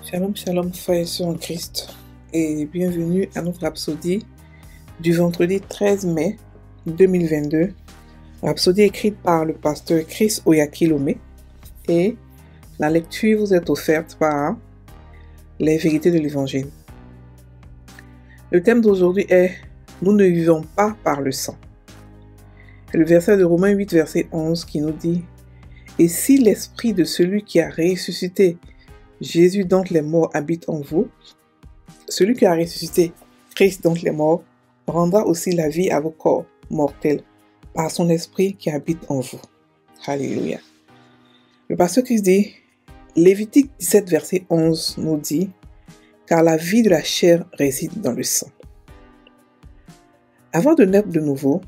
Shalom, shalom, frères et sœurs en Christ, et bienvenue à notre rhapsodie du vendredi 13 mai 2022. Rhapsodie écrite par le pasteur Chris Oyakilome, et la lecture vous est offerte par les vérités de l'évangile. Le thème d'aujourd'hui est « Nous ne vivons pas par le sang ». C'est le verset de Romains 8, verset 11 qui nous dit « Et si l'esprit de celui qui a ressuscité Jésus d'entre les morts habite en vous, celui qui a ressuscité Christ d'entre les morts rendra aussi la vie à vos corps mortels par son esprit qui habite en vous. » Alléluia. Le pasteur Christ dit, Lévitique 17 verset 11 nous dit, car la vie de la chair réside dans le sang. Avant de naître de nouveau,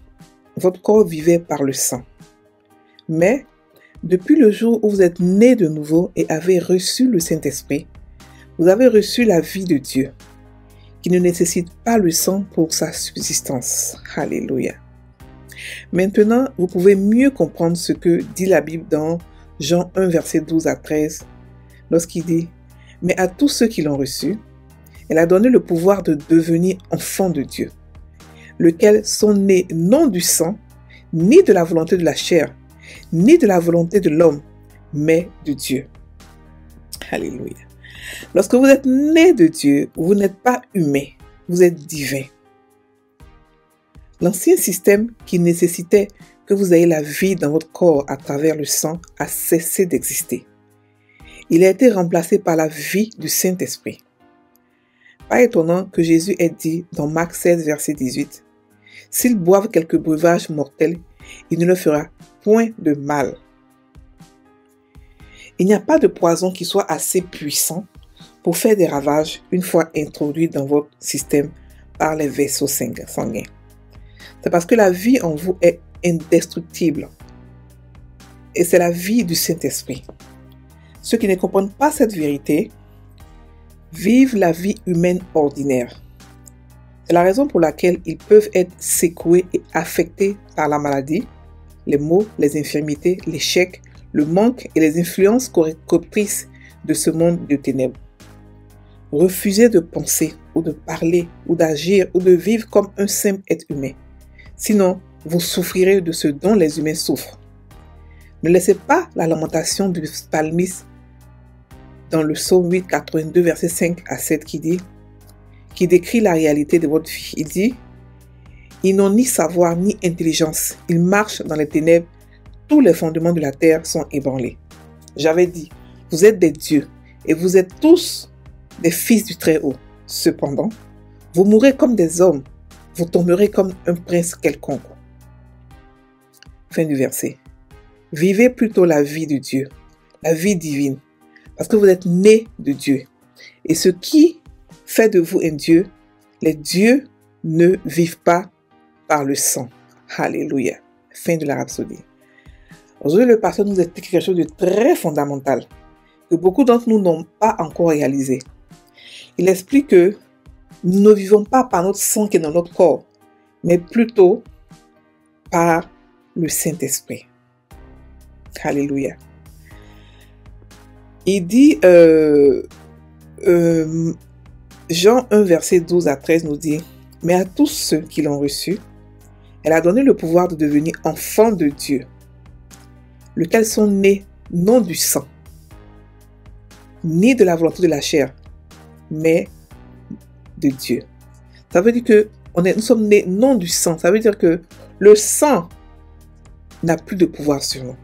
votre corps vivait par le sang. Mais depuis le jour où vous êtes né de nouveau et avez reçu le Saint-Esprit, vous avez reçu la vie de Dieu, qui ne nécessite pas le sang pour sa subsistance. Alléluia. Maintenant, vous pouvez mieux comprendre ce que dit la Bible dans Jean 1, verset 12 à 13, lorsqu'il dit « Mais à tous ceux qui l'ont reçu, elle a donné le pouvoir de devenir enfants de Dieu, lesquels sont nés non du sang, ni de la volonté de la chair, ni de la volonté de l'homme, mais de Dieu. » Alléluia. Lorsque vous êtes né de Dieu, vous n'êtes pas humain, vous êtes divin. L'ancien système qui nécessitait que vous ayez la vie dans votre corps à travers le sang a cessé d'exister. Il a été remplacé par la vie du Saint-Esprit. Pas étonnant que Jésus ait dit dans Marc 16, verset 18, « S'ils boivent quelques breuvages mortels, il ne leur fera point de mal. » Il n'y a pas de poison qui soit assez puissant pour faire des ravages une fois introduit dans votre système par les vaisseaux sanguins. C'est parce que la vie en vous est indestructible. Et c'est la vie du Saint-Esprit. Ceux qui ne comprennent pas cette vérité vivent la vie humaine ordinaire. C'est la raison pour laquelle ils peuvent être secoués et affectés par la maladie, les maux, les infirmités, l'échec, le manque et les influences corruptrices de ce monde de ténèbres. Refusez de penser ou de parler ou d'agir ou de vivre comme un simple être humain. Sinon, vous souffrirez de ce dont les humains souffrent. Ne laissez pas la lamentation du psalmiste dans le psaume 8, 82, verset 5 à 7 qui décrit la réalité de votre vie. Il dit, « Ils n'ont ni savoir ni intelligence. Ils marchent dans les ténèbres. Tous les fondements de la terre sont ébranlés. » J'avais dit, vous êtes des dieux et vous êtes tous des fils du Très-Haut. Cependant, vous mourrez comme des hommes. Vous tomberez comme un prince quelconque. Fin du verset. Vivez plutôt la vie de Dieu, la vie divine, parce que vous êtes nés de Dieu. Et ce qui fait de vous un Dieu, les dieux ne vivent pas par le sang. Alléluia. Fin de la rhapsodie. Aujourd'hui, le pasteur nous explique quelque chose de très fondamental que beaucoup d'entre nous n'ont pas encore réalisé. Il explique que nous ne vivons pas par notre sang qui est dans notre corps, mais plutôt par le Saint-Esprit. Alléluia. Il dit, Jean 1, verset 12 à 13 nous dit, « Mais à tous ceux qui l'ont reçu, elle a donné le pouvoir de devenir enfants de Dieu, lesquels sont nés non du sang, ni de la volonté de la chair, mais de Dieu. » Ça veut dire que nous sommes nés non du sang. Ça veut dire que le sang n'a plus de pouvoir sur nous.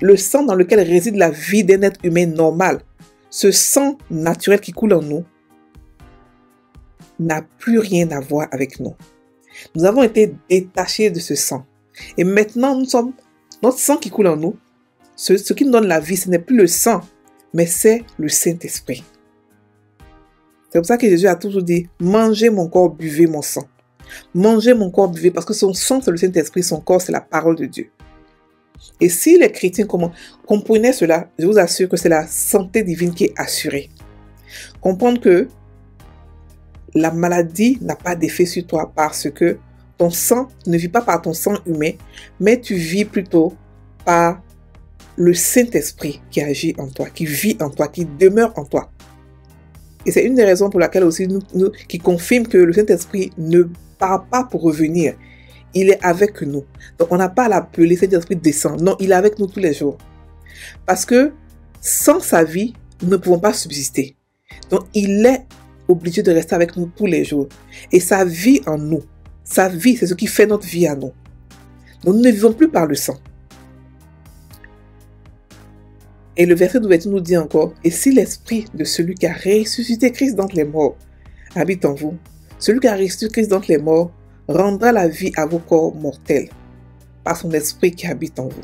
Le sang dans lequel réside la vie d'un être humain normal, ce sang naturel qui coule en nous, n'a plus rien à voir avec nous. Nous avons été détachés de ce sang. Et maintenant, notre sang qui coule en nous, ce qui nous donne la vie, ce n'est plus le sang, mais c'est le Saint-Esprit. C'est pour ça que Jésus a toujours dit, mangez mon corps, buvez mon sang. Mangez mon corps, buvez, parce que son sang, c'est le Saint-Esprit, son corps, c'est la parole de Dieu. Et si les chrétiens comprenaient cela, je vous assure que c'est la santé divine qui est assurée. Comprendre que la maladie n'a pas d'effet sur toi parce que ton sang, tu ne vis pas par ton sang humain, mais tu vis plutôt par le Saint-Esprit qui agit en toi, qui vit en toi, qui demeure en toi. Et c'est une des raisons pour laquelle aussi qui confirme que le Saint-Esprit ne part pas pour revenir. Il est avec nous. Donc on n'a pas à l'appeler Saint-Esprit descend. Non, il est avec nous tous les jours. Parce que sans sa vie, nous ne pouvons pas subsister. Donc il est obligé de rester avec nous tous les jours. Et sa vie en nous, sa vie, c'est ce qui fait notre vie à nous. Donc nous ne vivons plus par le sang. Et le verset d'ouverture nous dit encore, « Et si l'esprit de celui qui a ressuscité Christ d'entre les morts habite en vous, celui qui a ressuscité Christ d'entre les morts rendra la vie à vos corps mortels par son esprit qui habite en vous. »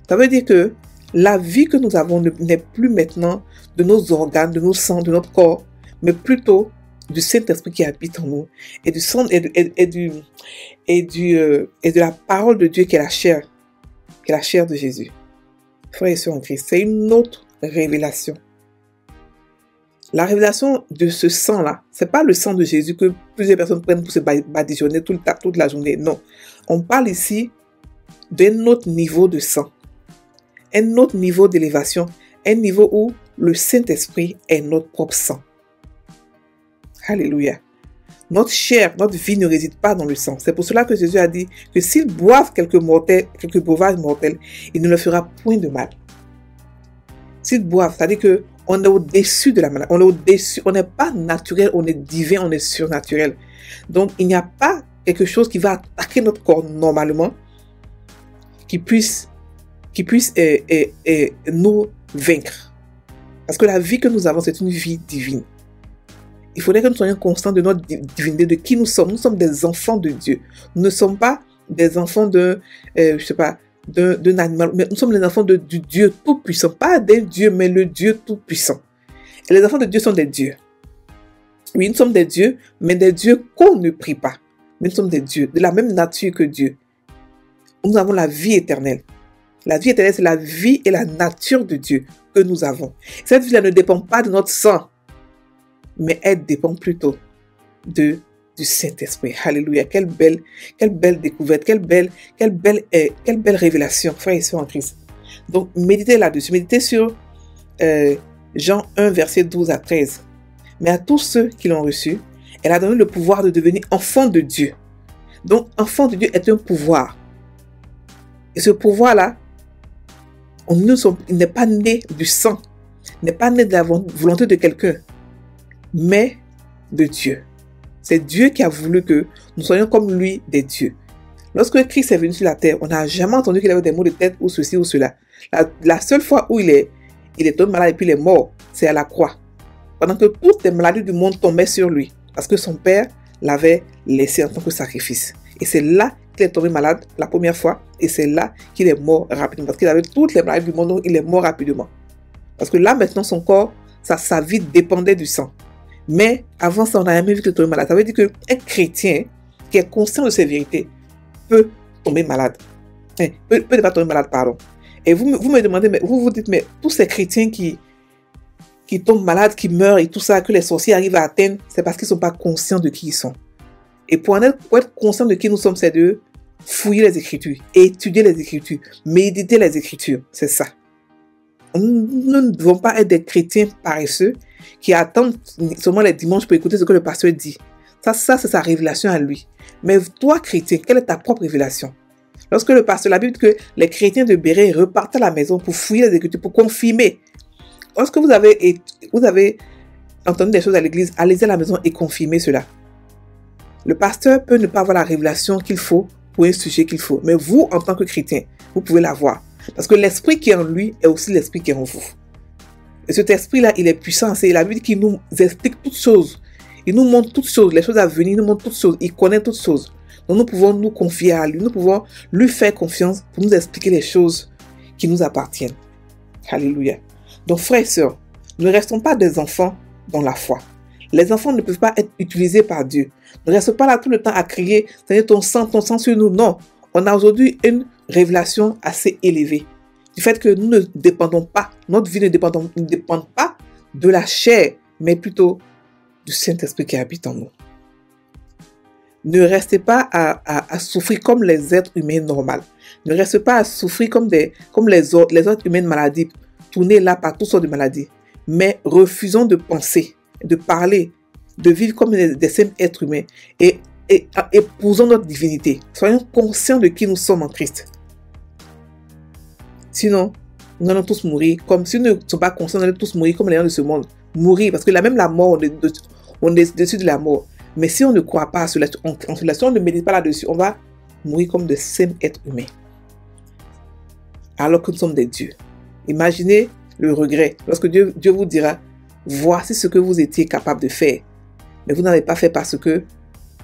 Ça veut dire que la vie que nous avons n'est plus maintenant de nos organes, de nos sangs, de notre corps, mais plutôt du Saint-Esprit qui habite en nous et du sang et de la parole de Dieu qui est la chair de Jésus. Frères et sœurs en Christ, c'est une autre révélation. La révélation de ce sang-là, c'est pas le sang de Jésus que plusieurs personnes prennent pour se badigeonner toute la journée. Non. On parle ici d'un autre niveau de sang. Un autre niveau d'élévation. Un niveau où le Saint-Esprit est notre propre sang. Alléluia. Notre chair, notre vie ne réside pas dans le sang. C'est pour cela que Jésus a dit que s'ils boivent quelques breuvages mortels, il ne leur fera point de mal. S'ils boivent, c'est-à-dire qu'on est au-dessus de la maladie. On est au-dessus. On n'est pas naturel, on est divin, on est surnaturel. Donc, il n'y a pas quelque chose qui va attaquer notre corps normalement, qui puisse nous vaincre. Parce que la vie que nous avons, c'est une vie divine. Il faudrait que nous soyons constants de notre divinité, de qui nous sommes. Nous sommes des enfants de Dieu. Nous ne sommes pas des enfants d'un animal, mais nous sommes les enfants du Dieu tout-puissant. Pas des dieux, mais le Dieu tout-puissant. Et les enfants de Dieu sont des dieux. Oui, nous sommes des dieux, mais des dieux qu'on ne prie pas. Mais nous sommes des dieux, de la même nature que Dieu. Nous avons la vie éternelle. La vie éternelle, c'est la vie et la nature de Dieu que nous avons. Cette vie-là ne dépend pas de notre sang, mais elle dépend plutôt du Saint-Esprit. Alléluia. Quelle belle découverte, quelle belle révélation, frères et sœurs en Christ. Donc, méditez là-dessus. Méditez sur Jean 1, verset 12 à 13. Mais à tous ceux qui l'ont reçu, elle a donné le pouvoir de devenir enfant de Dieu. Donc, enfant de Dieu est un pouvoir. Et ce pouvoir-là, il n'est pas né du sang, il n'est pas né de la volonté de quelqu'un, mais de Dieu. C'est Dieu qui a voulu que nous soyons comme lui, des dieux. Lorsque Christ est venu sur la terre, on n'a jamais entendu qu'il avait des maux de tête ou ceci ou cela. La seule fois où il est tombé malade et puis il est mort, c'est à la croix. Pendant que toutes les maladies du monde tombaient sur lui. Parce que son père l'avait laissé en tant que sacrifice. Et c'est là qu'il est tombé malade la première fois. Et c'est là qu'il est mort rapidement. Parce qu'il avait toutes les maladies du monde, donc il est mort rapidement. Parce que là maintenant son corps, sa vie dépendait du sang. Mais avant ça, on n'a jamais vu qu'il tombe malade. Ça veut dire qu'un chrétien qui est conscient de ces vérités peut tomber malade. Peut ne pas tomber malade, pardon. Et vous me demandez, mais vous dites, mais tous ces chrétiens qui tombent malades, qui meurent et tout ça, que les sorciers arrivent à atteindre, c'est parce qu'ils ne sont pas conscients de qui ils sont. Et pour être conscient de qui nous sommes, c'est de fouiller les Écritures, étudier les Écritures, méditer les Écritures. C'est ça. Nous ne devons pas être des chrétiens paresseux qui attendent seulement les dimanches pour écouter ce que le pasteur dit. Ça c'est sa révélation à lui. Mais toi, chrétien, quelle est ta propre révélation? Lorsque le pasteur, la Bible dit que les chrétiens de Béret repartent à la maison pour fouiller les Écritures, pour confirmer. Lorsque vous avez entendu des choses à l'église, allez à la maison et confirmez cela. Le pasteur peut ne pas avoir la révélation qu'il faut pour un sujet qu'il faut. Mais vous, en tant que chrétien, vous pouvez l'avoir. Parce que l'esprit qui est en lui est aussi l'esprit qui est en vous. Et cet esprit-là, il est puissant. C'est la Bible qui nous explique toutes choses. Il nous montre toutes choses, les choses à venir, il nous montre toutes choses. Il connaît toutes choses. Donc nous pouvons nous confier à lui. Nous pouvons lui faire confiance pour nous expliquer les choses qui nous appartiennent. Alléluia. Donc frères et sœurs, ne restons pas des enfants dans la foi. Les enfants ne peuvent pas être utilisés par Dieu. Ne restons pas là tout le temps à crier « Seigneur, ton sang sur nous ». Non, on a aujourd'hui une révélation assez élevée. Du fait que nous ne dépendons pas, notre vie ne dépend pas de la chair, mais plutôt du Saint-Esprit qui habite en nous. Ne restez pas à souffrir comme les êtres humains normaux. Ne restez pas à souffrir comme les autres humains de maladies. Tournez là par toutes sortes de maladies. Mais refusons de penser, de parler, de vivre comme des simples êtres humains et épousons notre divinité. Soyons conscients de qui nous sommes en Christ. Sinon, nous allons tous mourir comme si nous ne sommes pas conscients, nous allons tous mourir comme les gens de ce monde. Mourir, parce que même la mort, on est dessus de la mort. Mais si on ne croit pas à cela, si on ne médite pas là-dessus, on va mourir comme de simples êtres humains. Alors que nous sommes des dieux. Imaginez le regret lorsque Dieu vous dira, voici ce que vous étiez capable de faire. Mais vous n'avez pas fait parce que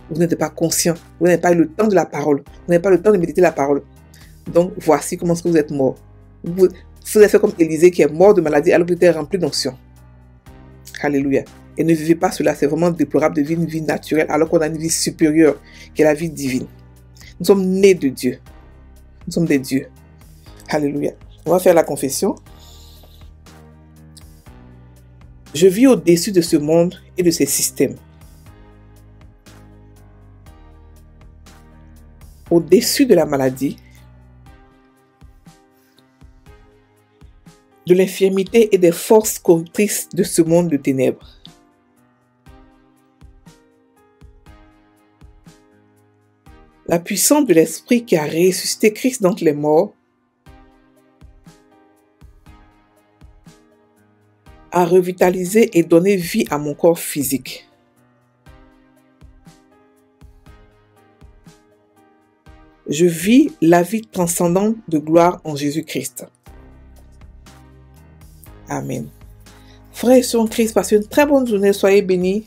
vous n'êtes pas conscient. Vous n'avez pas eu le temps de la parole. Vous n'avez pas le temps de méditer la parole. Donc, voici comment est-ce que vous êtes mort. Vous avez fait comme Élisée qui est mort de maladie alors qu'il était rempli d'onction. Alléluia. Et ne vivez pas cela. C'est vraiment déplorable de vivre une vie naturelle alors qu'on a une vie supérieure qui est la vie divine. Nous sommes nés de Dieu. Nous sommes des dieux. Alléluia. On va faire la confession. Je vis au-dessus de ce monde et de ses systèmes. Au-dessus de la maladie, de l'infirmité et des forces corruptrices de ce monde de ténèbres. La puissance de l'Esprit qui a ressuscité Christ d'entre les morts a revitalisé et donné vie à mon corps physique. Je vis la vie transcendante de gloire en Jésus-Christ. Amen. Frères et sœurs en Christ, passez une très bonne journée. Soyez bénis.